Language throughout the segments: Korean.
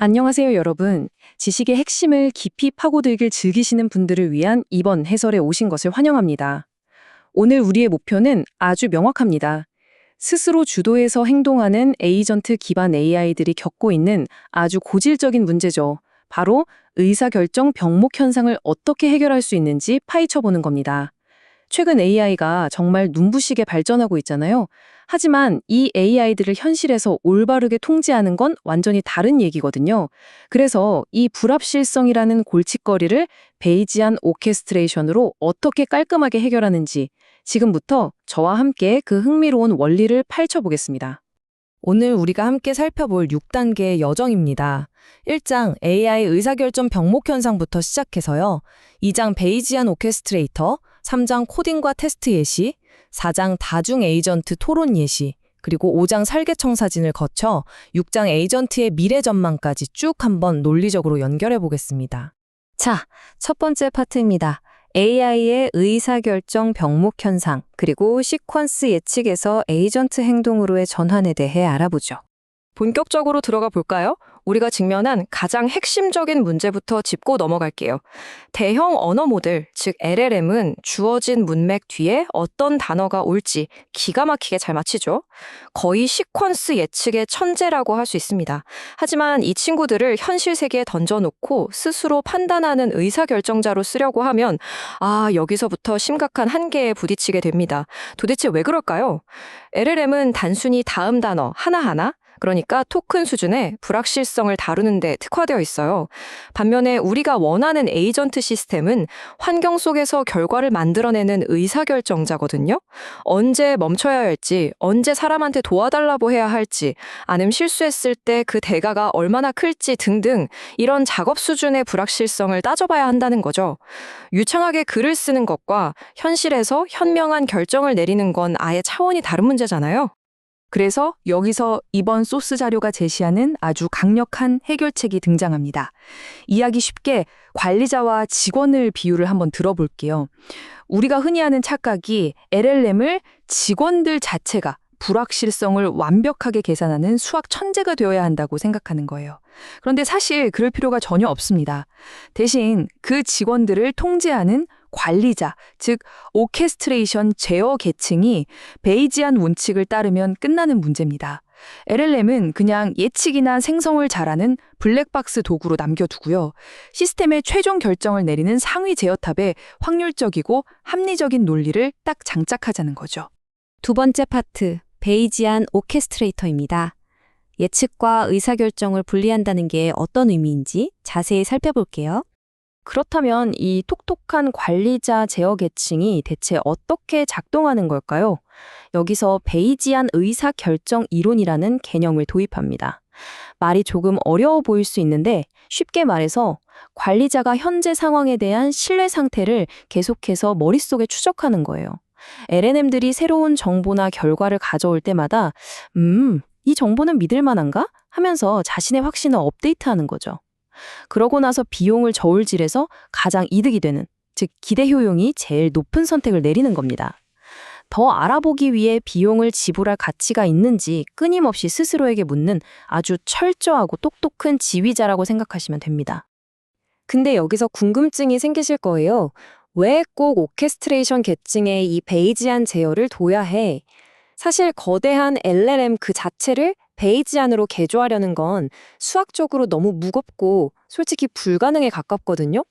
안녕하세요, 여러분. 지식의 핵심을 깊이 파고들길 즐기시는 분들을 위한 이번 해설에 오신 것을 환영합니다. 오늘 우리의 목표는 아주 명확합니다. 스스로 주도해서 행동하는 에이전트 기반 AI들이 겪고 있는 아주 고질적인 문제죠. 바로 의사결정 병목 현상을 어떻게 해결할 수 있는지 파헤쳐보는 겁니다. 최근 AI가 정말 눈부시게 발전하고 있잖아요. 하지만 이 AI들을 현실에서 올바르게 통제하는 건 완전히 다른 얘기거든요. 그래서 이 불합실성이라는 골칫거리를 베이지안 오케스트레이션으로 어떻게 깔끔하게 해결하는지 지금부터 저와 함께 그 흥미로운 원리를 파헤쳐보겠습니다. 오늘 우리가 함께 살펴볼 6단계의 여정입니다. 1장 AI 의사결정 병목 현상부터 시작해서요. 2장 베이지안 오케스트레이터, 3장 코딩과 테스트 예시, 4장 다중 에이전트 토론 예시, 그리고 5장 설계청 사진을 거쳐 6장 에이전트의 미래 전망까지 쭉 한번 논리적으로 연결해 보겠습니다. 자, 첫 번째 파트입니다. AI의 의사결정 병목 현상, 그리고 시퀀스 예측에서 에이전트 행동으로의 전환에 대해 알아보죠. 본격적으로 들어가 볼까요? 우리가 직면한 가장 핵심적인 문제부터 짚고 넘어갈게요. 대형 언어 모델, 즉 LLM은 주어진 문맥 뒤에 어떤 단어가 올지 기가 막히게 잘 맞히죠. 거의 시퀀스 예측의 천재라고 할 수 있습니다. 하지만 이 친구들을 현실 세계에 던져놓고 스스로 판단하는 의사결정자로 쓰려고 하면 여기서부터 심각한 한계에 부딪히게 됩니다. 도대체 왜 그럴까요? LLM은 단순히 다음 단어 하나하나 그러니까 토큰 수준의 불확실성을 다루는 데 특화되어 있어요. 반면에 우리가 원하는 에이전트 시스템은 환경 속에서 결과를 만들어내는 의사결정자거든요. 언제 멈춰야 할지, 언제 사람한테 도와달라고 해야 할지, 아니면 실수했을 때 그 대가가 얼마나 클지 등등 이런 작업 수준의 불확실성을 따져봐야 한다는 거죠. 유창하게 글을 쓰는 것과 현실에서 현명한 결정을 내리는 건 아예 차원이 다른 문제잖아요. 그래서 여기서 이번 소스 자료가 제시하는 아주 강력한 해결책이 등장합니다. 이해하기 쉽게 관리자와 직원을 비유를 한번 들어볼게요. 우리가 흔히 하는 착각이 LLM을 직원들 자체가 불확실성을 완벽하게 계산하는 수학 천재가 되어야 한다고 생각하는 거예요. 그런데 사실 그럴 필요가 전혀 없습니다. 대신 그 직원들을 통제하는 관리자, 즉 오케스트레이션 제어 계층이 베이지안 원칙을 따르면 끝나는 문제입니다. LLM은 그냥 예측이나 생성을 잘하는 블랙박스 도구로 남겨두고요. 시스템의 최종 결정을 내리는 상위 제어탑에 확률적이고 합리적인 논리를 딱 장착하자는 거죠. 두 번째 파트, 베이지안 오케스트레이터입니다. 예측과 의사결정을 분리한다는 게 어떤 의미인지 자세히 살펴볼게요. 그렇다면 이 톡톡한 관리자 제어 계층이 대체 어떻게 작동하는 걸까요? 여기서 베이지안 의사결정 이론이라는 개념을 도입합니다. 말이 조금 어려워 보일 수 있는데 쉽게 말해서 관리자가 현재 상황에 대한 신뢰 상태를 계속해서 머릿속에 추적하는 거예요. LLM들이 새로운 정보나 결과를 가져올 때마다 이 정보는 믿을 만한가? 하면서 자신의 확신을 업데이트하는 거죠. 그러고 나서 비용을 저울질해서 가장 이득이 되는, 즉 기대 효용이 제일 높은 선택을 내리는 겁니다. 더 알아보기 위해 비용을 지불할 가치가 있는지 끊임없이 스스로에게 묻는 아주 철저하고 똑똑한 지휘자라고 생각하시면 됩니다. 근데 여기서 궁금증이 생기실 거예요. 왜 꼭 오케스트레이션 계층에 이 베이지안 제어를 둬야 해? 사실 거대한 LLM 그 자체를 베이지안으로 개조하려는 건 수학적으로 너무 무겁고 솔직히 불가능에 가깝거든요.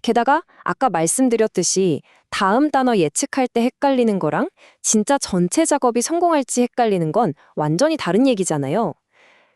게다가 아까 말씀드렸듯이 다음 단어 예측할 때 헷갈리는 거랑 진짜 전체 작업이 성공할지 헷갈리는 건 완전히 다른 얘기잖아요.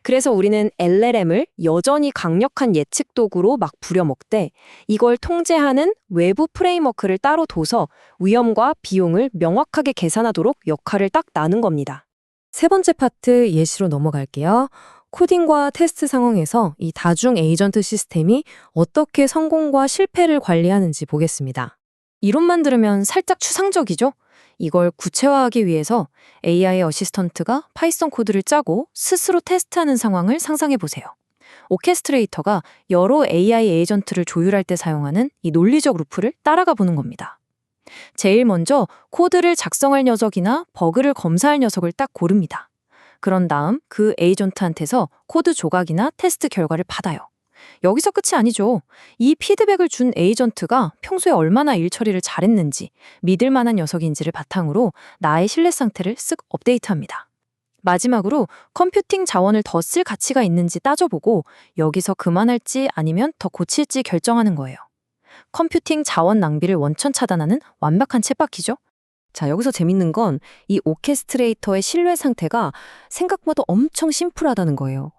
그래서 우리는 LLM을 여전히 강력한 예측 도구로 막 부려먹되 이걸 통제하는 외부 프레임워크를 따로 둬서 위험과 비용을 명확하게 계산하도록 역할을 딱 나눈 겁니다. 세 번째 파트 예시로 넘어갈게요. 코딩과 테스트 상황에서 이 다중 에이전트 시스템이 어떻게 성공과 실패를 관리하는지 보겠습니다. 이론만 들으면 살짝 추상적이죠? 이걸 구체화하기 위해서 AI 어시스턴트가 파이썬 코드를 짜고 스스로 테스트하는 상황을 상상해 보세요. 오케스트레이터가 여러 AI 에이전트를 조율할 때 사용하는 이 논리적 루프를 따라가 보는 겁니다. 제일 먼저 코드를 작성할 녀석이나 버그를 검사할 녀석을 딱 고릅니다. 그런 다음 그 에이전트한테서 코드 조각이나 테스트 결과를 받아요. 여기서 끝이 아니죠. 이 피드백을 준 에이전트가 평소에 얼마나 일 처리를 잘했는지, 믿을 만한 녀석인지를 바탕으로 나의 신뢰 상태를 쓱 업데이트합니다. 마지막으로 컴퓨팅 자원을 더 쓸 가치가 있는지 따져보고 여기서 그만할지 아니면 더 고칠지 결정하는 거예요. 컴퓨팅 자원 낭비를 원천 차단하는 완벽한 쳇바퀴죠. 자, 여기서 재밌는 건 이 오케스트레이터의 신뢰 상태가 생각보다 엄청 심플하다는 거예요.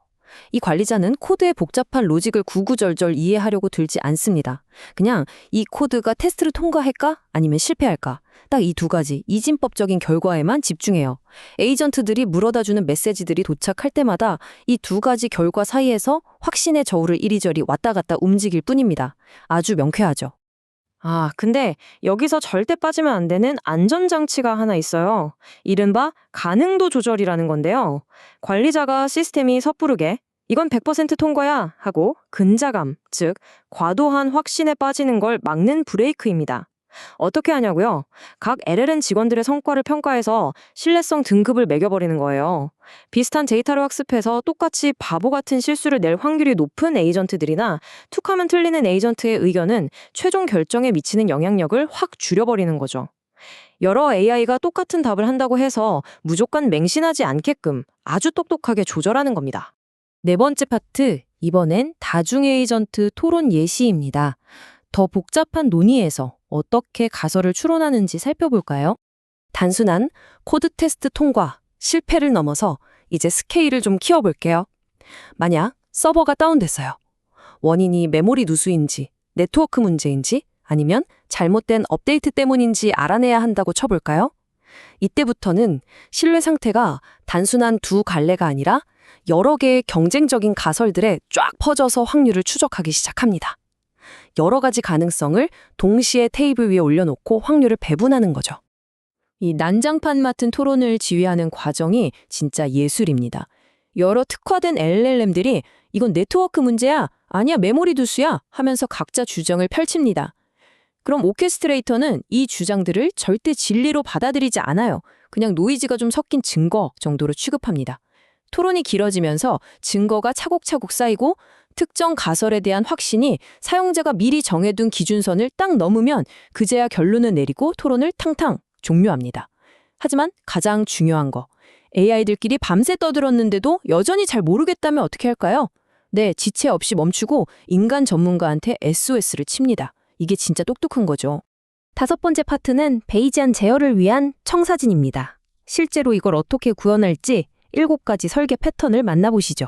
이 관리자는 코드의 복잡한 로직을 구구절절 이해하려고 들지 않습니다. 그냥 이 코드가 테스트를 통과할까? 아니면 실패할까? 딱 이 두 가지 이진법적인 결과에만 집중해요. 에이전트들이 물어다주는 메시지들이 도착할 때마다 이 두 가지 결과 사이에서 확신의 저울을 이리저리 왔다 갔다 움직일 뿐입니다. 아주 명쾌하죠. 근데 여기서 절대 빠지면 안 되는 안전장치가 하나 있어요. 이른바 가능도 조절이라는 건데요. 관리자가 시스템이 섣부르게 이건 100% 통과야 하고 근자감, 즉 과도한 확신에 빠지는 걸 막는 브레이크입니다. 어떻게 하냐고요? 각 LLM 직원들의 성과를 평가해서 신뢰성 등급을 매겨버리는 거예요. 비슷한 데이터를 학습해서 똑같이 바보 같은 실수를 낼 확률이 높은 에이전트들이나 툭하면 틀리는 에이전트의 의견은 최종 결정에 미치는 영향력을 확 줄여버리는 거죠. 여러 AI가 똑같은 답을 한다고 해서 무조건 맹신하지 않게끔 아주 똑똑하게 조절하는 겁니다. 네 번째 파트, 이번엔 다중 에이전트 토론 예시입니다. 더 복잡한 논의에서 어떻게 가설을 추론하는지 살펴볼까요? 단순한 코드 테스트 통과, 실패를 넘어서 이제 스케일을 좀 키워볼게요. 만약 서버가 다운됐어요. 원인이 메모리 누수인지, 네트워크 문제인지, 아니면 잘못된 업데이트 때문인지 알아내야 한다고 쳐볼까요? 이때부터는 신뢰 상태가 단순한 두 갈래가 아니라 여러 개의 경쟁적인 가설들에 쫙 퍼져서 확률을 추적하기 시작합니다. 여러 가지 가능성을 동시에 테이블 위에 올려놓고 확률을 배분하는 거죠. 이 난장판 맡은 토론을 지휘하는 과정이 진짜 예술입니다. 여러 특화된 LLM들이 이건 네트워크 문제야, 아니야 메모리 누수야 하면서 각자 주장을 펼칩니다. 그럼 오케스트레이터는 이 주장들을 절대 진리로 받아들이지 않아요. 그냥 노이즈가 좀 섞인 증거 정도로 취급합니다. 토론이 길어지면서 증거가 차곡차곡 쌓이고 특정 가설에 대한 확신이 사용자가 미리 정해둔 기준선을 딱 넘으면 그제야 결론을 내리고 토론을 탕탕 종료합니다. 하지만 가장 중요한 거, AI들끼리 밤새 떠들었는데도 여전히 잘 모르겠다면 어떻게 할까요? 네, 지체 없이 멈추고 인간 전문가한테 SOS를 칩니다. 이게 진짜 똑똑한 거죠. 다섯 번째 파트는 베이지안 제어를 위한 청사진입니다. 실제로 이걸 어떻게 구현할지 7가지 설계 패턴을 만나보시죠.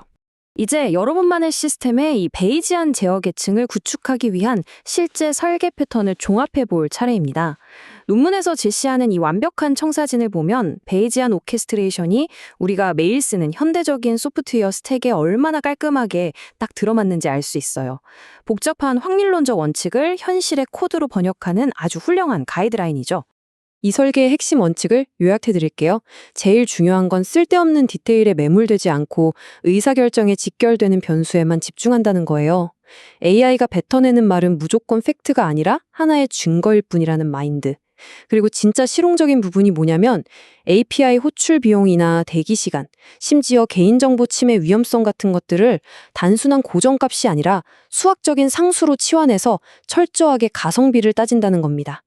이제 여러분만의 시스템에 이 베이지안 제어 계층을 구축하기 위한 실제 설계 패턴을 종합해 볼 차례입니다. 논문에서 제시하는 이 완벽한 청사진을 보면 베이지안 오케스트레이션이 우리가 매일 쓰는 현대적인 소프트웨어 스택에 얼마나 깔끔하게 딱 들어맞는지 알 수 있어요. 복잡한 확률론적 원칙을 현실의 코드로 번역하는 아주 훌륭한 가이드라인이죠. 이 설계의 핵심 원칙을 요약해 드릴게요. 제일 중요한 건 쓸데없는 디테일에 매몰되지 않고 의사결정에 직결되는 변수에만 집중한다는 거예요. AI가 뱉어내는 말은 무조건 팩트가 아니라 하나의 증거일 뿐이라는 마인드. 그리고 진짜 실용적인 부분이 뭐냐면 API 호출 비용이나 대기 시간, 심지어 개인정보 침해 위험성 같은 것들을 단순한 고정값이 아니라 수학적인 상수로 치환해서 철저하게 가성비를 따진다는 겁니다.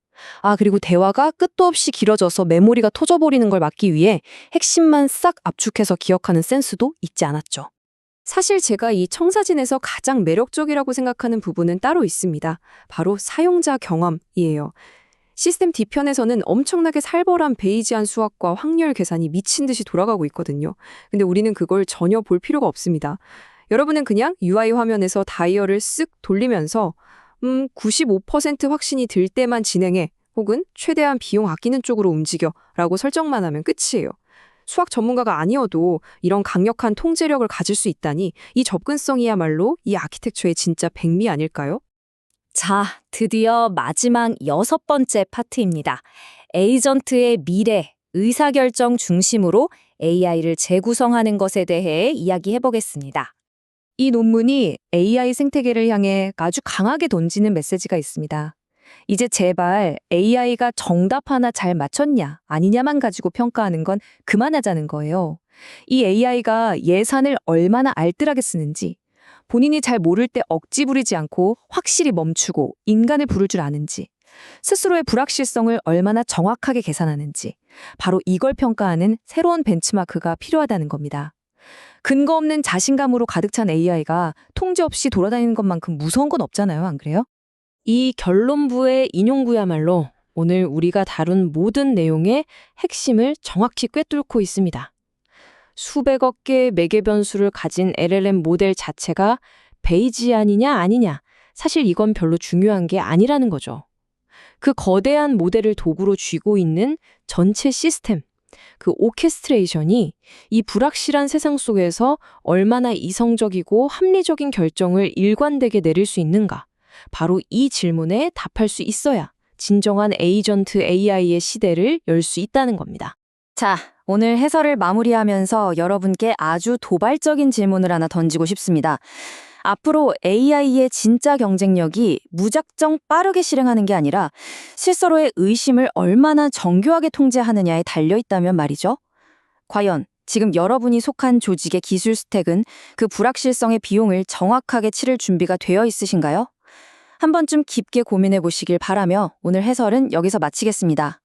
그리고 대화가 끝도 없이 길어져서 메모리가 터져버리는 걸 막기 위해 핵심만 싹 압축해서 기억하는 센스도 잊지 않았죠. 사실 제가 이 청사진에서 가장 매력적이라고 생각하는 부분은 따로 있습니다. 바로 사용자 경험이에요. 시스템 뒤편에서는 엄청나게 살벌한 베이지안 수학과 확률 계산이 미친 듯이 돌아가고 있거든요. 근데 우리는 그걸 전혀 볼 필요가 없습니다. 여러분은 그냥 UI 화면에서 다이얼을 쓱 돌리면서 95% 확신이 들 때만 진행해 혹은 최대한 비용 아끼는 쪽으로 움직여 라고 설정만 하면 끝이에요. 수학 전문가가 아니어도 이런 강력한 통제력을 가질 수 있다니 이 접근성이야말로 이 아키텍처의 진짜 백미 아닐까요? 자, 드디어 마지막 6번째 파트입니다. 에이전트의 미래, 의사결정 중심으로 AI를 재구성하는 것에 대해 이야기해보겠습니다. 이 논문이 AI 생태계를 향해 아주 강하게 던지는 메시지가 있습니다. 이제 제발 AI가 정답 하나 잘 맞췄냐, 아니냐만 가지고 평가하는 건 그만하자는 거예요. 이 AI가 예산을 얼마나 알뜰하게 쓰는지, 본인이 잘 모를 때 억지 부리지 않고 확실히 멈추고 인간을 부를 줄 아는지, 스스로의 불확실성을 얼마나 정확하게 계산하는지, 바로 이걸 평가하는 새로운 벤치마크가 필요하다는 겁니다. 근거 없는 자신감으로 가득 찬 AI가 통제 없이 돌아다니는 것만큼 무서운 건 없잖아요, 안 그래요? 이 결론부의 인용구야말로 오늘 우리가 다룬 모든 내용의 핵심을 정확히 꿰뚫고 있습니다. 수백억 개의 매개 변수를 가진 LLM 모델 자체가 베이지안이냐 아니냐, 사실 이건 별로 중요한 게 아니라는 거죠. 그 거대한 모델을 도구로 쥐고 있는 전체 시스템, 그 오케스트레이션이 이 불확실한 세상 속에서 얼마나 이성적이고 합리적인 결정을 일관되게 내릴 수 있는가, 바로 이 질문에 답할 수 있어야 진정한 에이전트 AI의 시대를 열 수 있다는 겁니다. 자, 오늘 해설을 마무리하면서 여러분께 아주 도발적인 질문을 하나 던지고 싶습니다. 앞으로 AI의 진짜 경쟁력이 무작정 빠르게 실행하는 게 아니라 스스로의 의심을 얼마나 정교하게 통제하느냐에 달려 있다면 말이죠. 과연 지금 여러분이 속한 조직의 기술 스택은 그 불확실성의 비용을 정확하게 치를 준비가 되어 있으신가요? 한 번쯤 깊게 고민해 보시길 바라며 오늘 해설은 여기서 마치겠습니다.